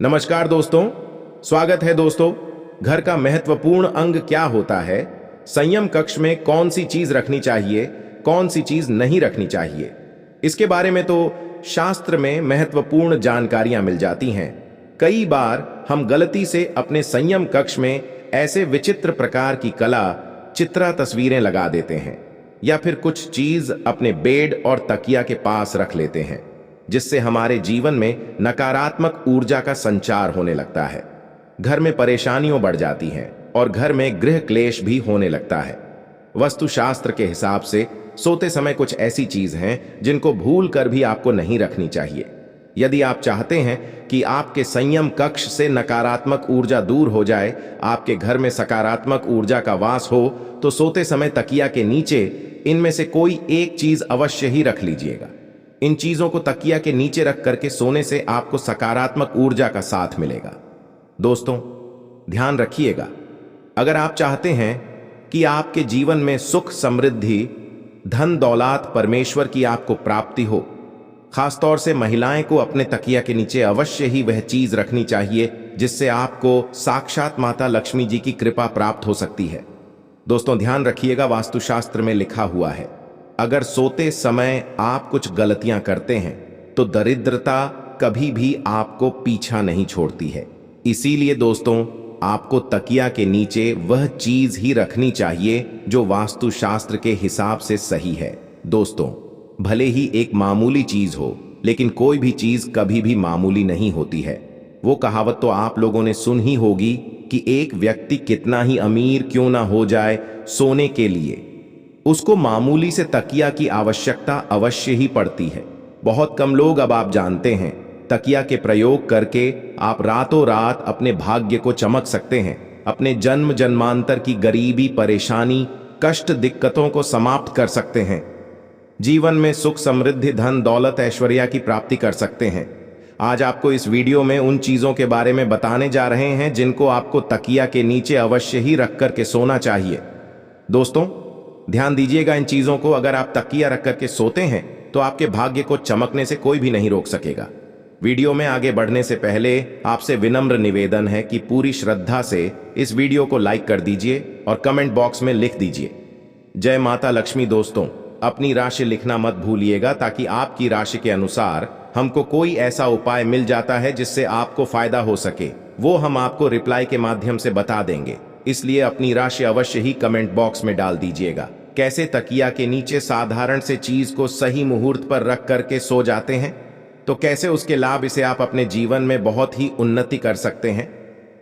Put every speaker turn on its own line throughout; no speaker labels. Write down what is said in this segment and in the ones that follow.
नमस्कार दोस्तों, स्वागत है दोस्तों। घर का महत्वपूर्ण अंग क्या होता है, संयम कक्ष में कौन सी चीज रखनी चाहिए, कौन सी चीज नहीं रखनी चाहिए, इसके बारे में तो शास्त्र में महत्वपूर्ण जानकारियां मिल जाती हैं। कई बार हम गलती से अपने संयम कक्ष में ऐसे विचित्र प्रकार की कला, चित्रा तस्वीरें लगा देते हैं या फिर कुछ चीज अपने बेड और तकिया के पास रख लेते हैं, जिससे हमारे जीवन में नकारात्मक ऊर्जा का संचार होने लगता है। घर में परेशानियां बढ़ जाती हैं और घर में गृह क्लेश भी होने लगता है। वास्तुशास्त्र के हिसाब से सोते समय कुछ ऐसी चीज हैं जिनको भूल कर भी आपको नहीं रखनी चाहिए। यदि आप चाहते हैं कि आपके संयम कक्ष से नकारात्मक ऊर्जा दूर हो जाए, आपके घर में सकारात्मक ऊर्जा का वास हो, तो सोते समय तकिया के नीचे इनमें से कोई एक चीज अवश्य ही रख लीजिएगा। इन चीजों को तकिया के नीचे रख करके सोने से आपको सकारात्मक ऊर्जा का साथ मिलेगा। दोस्तों, ध्यान रखिएगा, अगर आप चाहते हैं कि आपके जीवन में सुख, समृद्धि, धन दौलत, परमेश्वर की आपको प्राप्ति हो, खासतौर से महिलाएं को अपने तकिया के नीचे अवश्य ही वह चीज रखनी चाहिए जिससे आपको साक्षात माता लक्ष्मी जी की कृपा प्राप्त हो सकती है। दोस्तों, ध्यान रखिएगा, वास्तुशास्त्र में लिखा हुआ है, अगर सोते समय आप कुछ गलतियां करते हैं तो दरिद्रता कभी भी आपको पीछा नहीं छोड़ती है। इसीलिए दोस्तों, आपको तकिया के नीचे वह चीज ही रखनी चाहिए जो वास्तुशास्त्र के हिसाब से सही है। दोस्तों, भले ही एक मामूली चीज हो, लेकिन कोई भी चीज कभी भी मामूली नहीं होती है। वो कहावत तो आप लोगों ने सुन ही होगी कि एक व्यक्ति कितना ही अमीर क्यों ना हो जाए, सोने के लिए उसको मामूली से तकिया की आवश्यकता अवश्य ही पड़ती है। बहुत कम लोग अब आप जानते हैं, तकिया के प्रयोग करके आप रातों रात अपने भाग्य को चमक सकते हैं, अपने जन्म जन्मांतर की गरीबी, परेशानी, कष्ट, दिक्कतों को समाप्त कर सकते हैं, जीवन में सुख, समृद्धि, धन दौलत, ऐश्वर्या की प्राप्ति कर सकते हैं। आज आपको इस वीडियो में उन चीजों के बारे में बताने जा रहे हैं जिनको आपको तकिया के नीचे अवश्य ही रख करके सोना चाहिए। दोस्तों, ध्यान दीजिएगा इन चीजों को। अगर आप तकिया रख करके सोते हैं तो आपके भाग्य को चमकने से कोई भी नहीं रोक सकेगा। वीडियो में आगे बढ़ने से पहले आपसे विनम्र निवेदन है कि पूरी श्रद्धा से इस वीडियो को लाइक कर दीजिए और कमेंट बॉक्स में लिख दीजिए, जय माता लक्ष्मी। दोस्तों, अपनी राशि लिखना मत भूलिएगा, ताकि आपकी राशि के अनुसार हमको कोई ऐसा उपाय मिल जाता है जिससे आपको फायदा हो सके, वो हम आपको रिप्लाई के माध्यम से बता देंगे। इसलिए अपनी राशि अवश्य ही कमेंट बॉक्स में डाल दीजिएगा। कैसे तकिया के नीचे साधारण से चीज को सही मुहूर्त पर रख करके सो जाते हैं, तो कैसे उसके लाभ इसे आप अपने जीवन में बहुत ही उन्नति कर सकते हैं,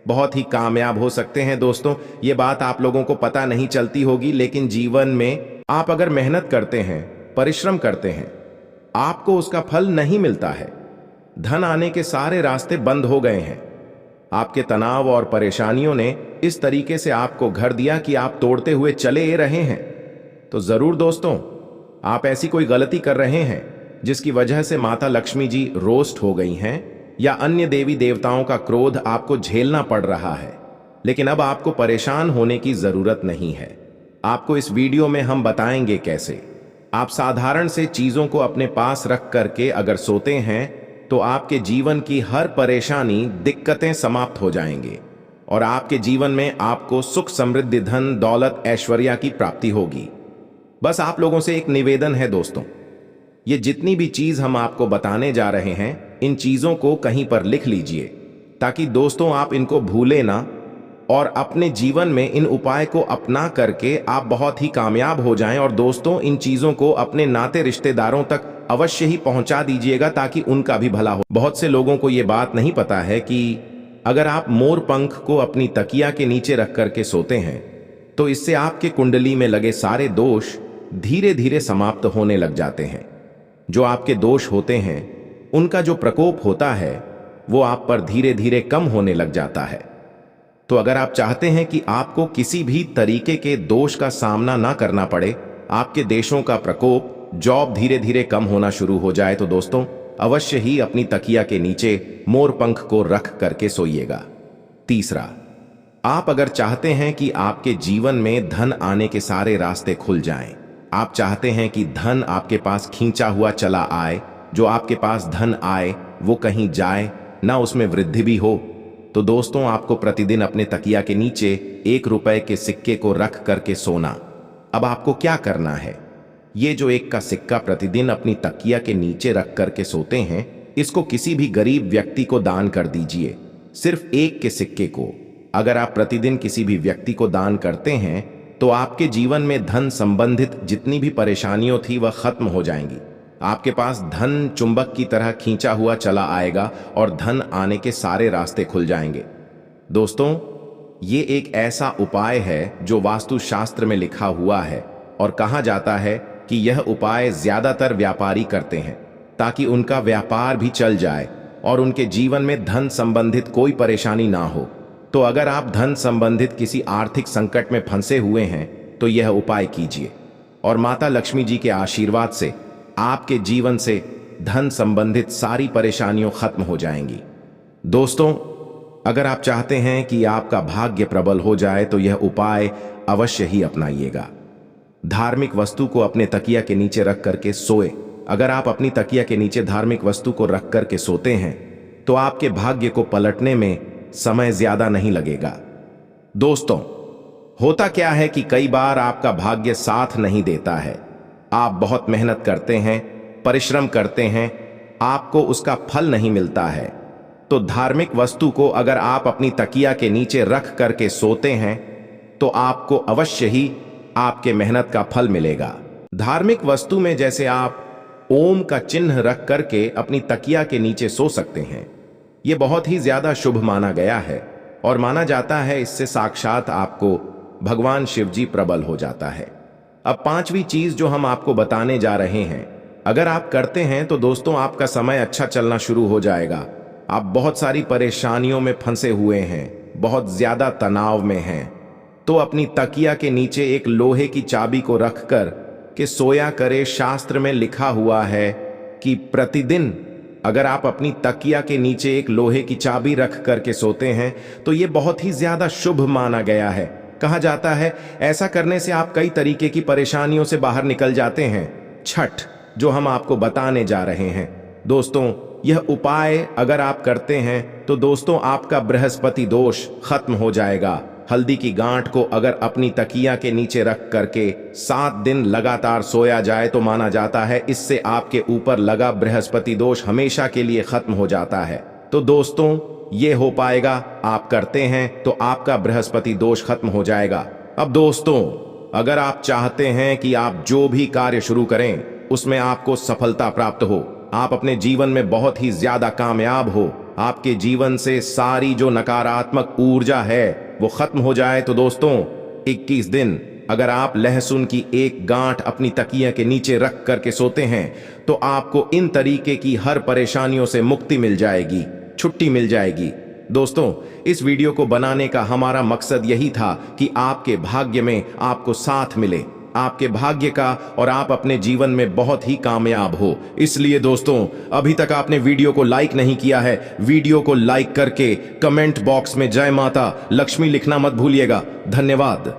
बहुत ही कामयाब हो सकते हैं। दोस्तों, ये बात आप लोगों को पता नहीं चलती होगी, लेकिन जीवन में आप अगर मेहनत करते हैं, परिश्रम करते हैं, आपको उसका फल नहीं मिलता है। धन आने के सारे रास्ते बंद हो गए हैं। आपके तनाव और परेशानियों ने इस तरीके से आपको घर दिया कि आप तोड़ते हुए चले रहे हैं। तो जरूर दोस्तों, आप ऐसी कोई गलती कर रहे हैं जिसकी वजह से माता लक्ष्मी जी रोस्ट हो गई हैं, या अन्य देवी देवताओं का क्रोध आपको झेलना पड़ रहा है। लेकिन अब आपको परेशान होने की जरूरत नहीं है। आपको इस वीडियो में हम बताएंगे कैसे आप साधारण से चीजों को अपने पास रख करके अगर सोते हैं तो आपके जीवन की हर परेशानी, दिक्कतें समाप्त हो जाएंगे और आपके जीवन में आपको सुख, समृद्धि, धन दौलत, ऐश्वर्या की प्राप्ति होगी। बस आप लोगों से एक निवेदन है दोस्तों, ये जितनी भी चीज हम आपको बताने जा रहे हैं, इन चीजों को कहीं पर लिख लीजिए, ताकि दोस्तों आप इनको भूले ना और अपने जीवन में इन उपाय को अपना करके आप बहुत ही कामयाब हो जाएं। और दोस्तों, इन चीजों को अपने नाते रिश्तेदारों तक अवश्य ही पहुंचा दीजिएगा, ताकि उनका भी भला हो। बहुत से लोगों को यह बात नहीं पता है कि अगर आप मोर पंख को अपनी तकिया के नीचे रख करके सोते हैं तो इससे आपके कुंडली में लगे सारे दोष धीरे धीरे समाप्त होने लग जाते हैं। जो आपके दोष होते हैं, उनका जो प्रकोप होता है, वो आप पर धीरे धीरे कम होने लग जाता है। तो अगर आप चाहते हैं कि आपको किसी भी तरीके के दोष का सामना ना करना पड़े, आपके देशों का प्रकोप, जॉब धीरे धीरे कम होना शुरू हो जाए, तो दोस्तों अवश्य ही अपनी तकिया के नीचे मोर पंख को रख करके सोइएगा। तीसरा, आप अगर चाहते हैं कि आपके जीवन में धन आने के सारे रास्ते खुल जाएं, आप चाहते हैं कि धन आपके पास खींचा हुआ चला आए, जो आपके पास धन आए वो कहीं जाए ना उसमें वृद्धि भी हो। तो दोस्तों, आपको प्रतिदिन अपने तकिया के नीचे 1 रुपए के सिक्के को रख करके सोना। अब आपको क्या करना है, ये जो 1 का सिक्का प्रतिदिन अपनी तकिया के नीचे रख करके सोते हैं, इसको किसी भी गरीब व्यक्ति को दान कर दीजिए। सिर्फ 1 के सिक्के को अगर आप प्रतिदिन किसी भी व्यक्ति को दान करते हैं तो आपके जीवन में धन संबंधित जितनी भी परेशानियां थी वह खत्म हो जाएंगी। आपके पास धन चुंबक की तरह खींचा हुआ चला आएगा और धन आने के सारे रास्ते खुल जाएंगे। दोस्तों, ये एक ऐसा उपाय है जो वास्तुशास्त्र में लिखा हुआ है और कहा जाता है कि यह उपाय ज्यादातर व्यापारी करते हैं ताकि उनका व्यापार भी चल जाए और उनके जीवन में धन संबंधित कोई परेशानी ना हो। तो अगर आप धन संबंधित किसी आर्थिक संकट में फंसे हुए हैं तो यह उपाय कीजिए और माता लक्ष्मी जी के आशीर्वाद से आपके जीवन से धन संबंधित सारी परेशानियां खत्म हो जाएंगी। दोस्तों, अगर आप चाहते हैं कि आपका भाग्य प्रबल हो जाए तो यह उपाय अवश्य ही अपनाइएगा। धार्मिक वस्तु को अपने तकिया के नीचे रख करके सोए। अगर आप अपनी तकिया के नीचे धार्मिक वस्तु को रख करके सोते हैं तो आपके भाग्य को पलटने में समय ज्यादा नहीं लगेगा। दोस्तों, होता क्या है कि कई बार आपका भाग्य साथ नहीं देता है। आप बहुत मेहनत करते हैं, परिश्रम करते हैं, आपको उसका फल नहीं मिलता है। तो धार्मिक वस्तु को अगर आप अपनी तकिया के नीचे रख करके सोते हैं तो आपको अवश्य ही आपके मेहनत का फल मिलेगा। धार्मिक वस्तु में जैसे आप ओम का चिन्ह रख करके अपनी तकिया के नीचे सो सकते हैं। यह बहुत ही ज्यादा शुभ माना गया है और माना जाता है इससे साक्षात आपको भगवान शिव जी प्रबल हो जाता है। अब 5वीं चीज जो हम आपको बताने जा रहे हैं, अगर आप करते हैं तो दोस्तों आपका समय अच्छा चलना शुरू हो जाएगा। आप बहुत सारी परेशानियों में फंसे हुए हैं, बहुत ज्यादा तनाव में हैं, तो अपनी तकिया के नीचे एक लोहे की चाबी को रखकर के सोया करे। शास्त्र में लिखा हुआ है कि प्रतिदिन अगर आप अपनी तकिया के नीचे एक लोहे की चाबी रख करके सोते हैं तो यह बहुत ही ज्यादा शुभ माना गया है। कहा जाता है ऐसा करने से आप कई तरीके की परेशानियों से बाहर निकल जाते हैं। छठ जो हम आपको बताने जा रहे हैं दोस्तों, यह उपाय अगर आप करते हैं तो दोस्तों आपका बृहस्पति दोष खत्म हो जाएगा। हल्दी की गांठ को अगर अपनी तकिया के नीचे रख करके 7 दिन लगातार सोया जाए तो माना जाता है इससे आपके ऊपर लगा बृहस्पति दोष हमेशा के लिए खत्म हो जाता है। तो दोस्तों ये हो पाएगा, आप करते हैं तो आपका बृहस्पति दोष खत्म हो जाएगा। अब दोस्तों, अगर आप चाहते हैं कि आप जो भी कार्य शुरू करें उसमें आपको सफलता प्राप्त हो, आप अपने जीवन में बहुत ही ज्यादा कामयाब हो, आपके जीवन से सारी जो नकारात्मक ऊर्जा है वो खत्म हो जाए, तो दोस्तों 21 दिन अगर आप लहसुन की 1 गांठ अपनी तकिया के नीचे रख करके सोते हैं तो आपको इन तरीके की हर परेशानियों से मुक्ति मिल जाएगी, छुट्टी मिल जाएगी। दोस्तों, इस वीडियो को बनाने का हमारा मकसद यही था कि आपके भाग्य में आपको साथ मिले, आपके भाग्य का, और आप अपने जीवन में बहुत ही कामयाब हो। इसलिए दोस्तों, अभी तक आपने वीडियो को लाइक नहीं किया है, वीडियो को लाइक करके कमेंट बॉक्स में जय माता लक्ष्मी लिखना मत भूलिएगा। धन्यवाद।